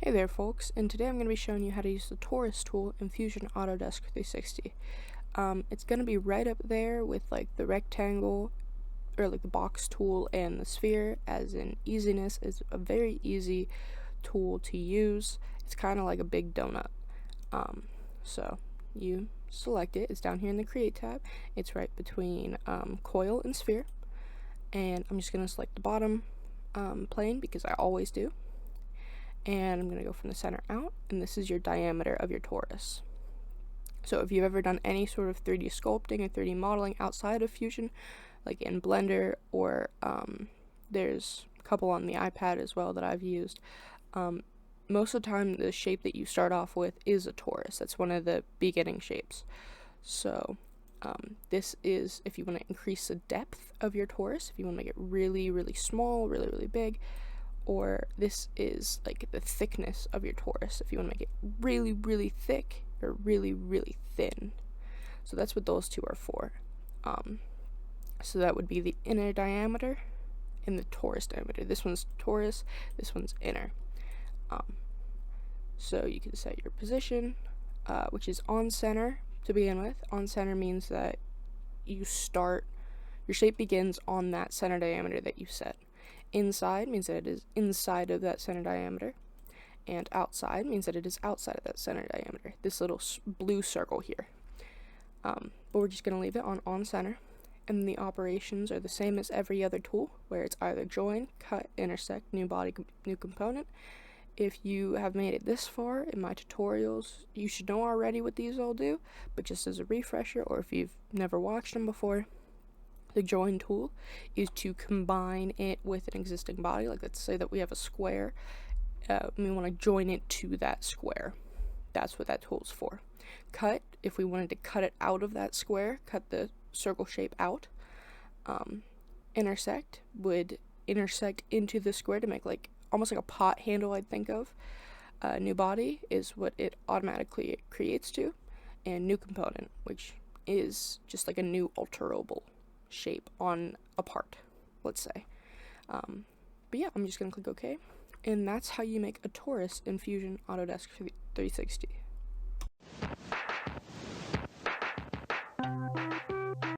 Hey there folks, and today I'm going to be showing you how to use the Taurus tool in Fusion Autodesk 360. It's going to be right up there with like the rectangle, or like the box tool and the sphere, as in easiness. Is a very easy tool to use. It's kind of like a big donut. So you select it, it's down here in the Create tab. It's right between coil and sphere, and I'm just going to select the bottom plane because I always do. And I'm going to go from the center out, and this is your diameter of your torus. So if you've ever done any sort of 3D sculpting or 3D modeling outside of Fusion, like in Blender, or there's a couple on the iPad as well that I've used, most of the time the shape that you start off with is a torus. That's one of the beginning shapes. So this is if you want to increase the depth of your torus, if you want to make it really, really small, really, really big. Or this is like the thickness of your torus, if you want to make it really, really thick or really, really thin. So that's what those two are for. So that would be the inner diameter and the torus diameter. This one's torus, this one's inner. So you can set your position, which is on center to begin with. On center means that your shape begins on that center diameter that you set. Inside means that it is inside of that center diameter, and outside means that it is outside of that center diameter, this little blue circle here. But we're just going to leave it on center, and the operations are the same as every other tool, where it's either join, cut, intersect, new body, new component. If you have made it this far in my tutorials, you should know already what these all do, but just as a refresher, or if you've never watched them before, the join tool is to combine it with an existing body. Like, let's say that we have a square, we want to join it to that square. That's what that tool's for. Cut, if we wanted to cut it out of that square, cut the circle shape out. Intersect would intersect into the square to make like almost like a pot handle, I'd think of. New body is what it automatically creates to, and new component, which is just like a new alterable shape on a part, let's say. But yeah, I'm just gonna click OK, and that's how you make a torus in Fusion Autodesk 360.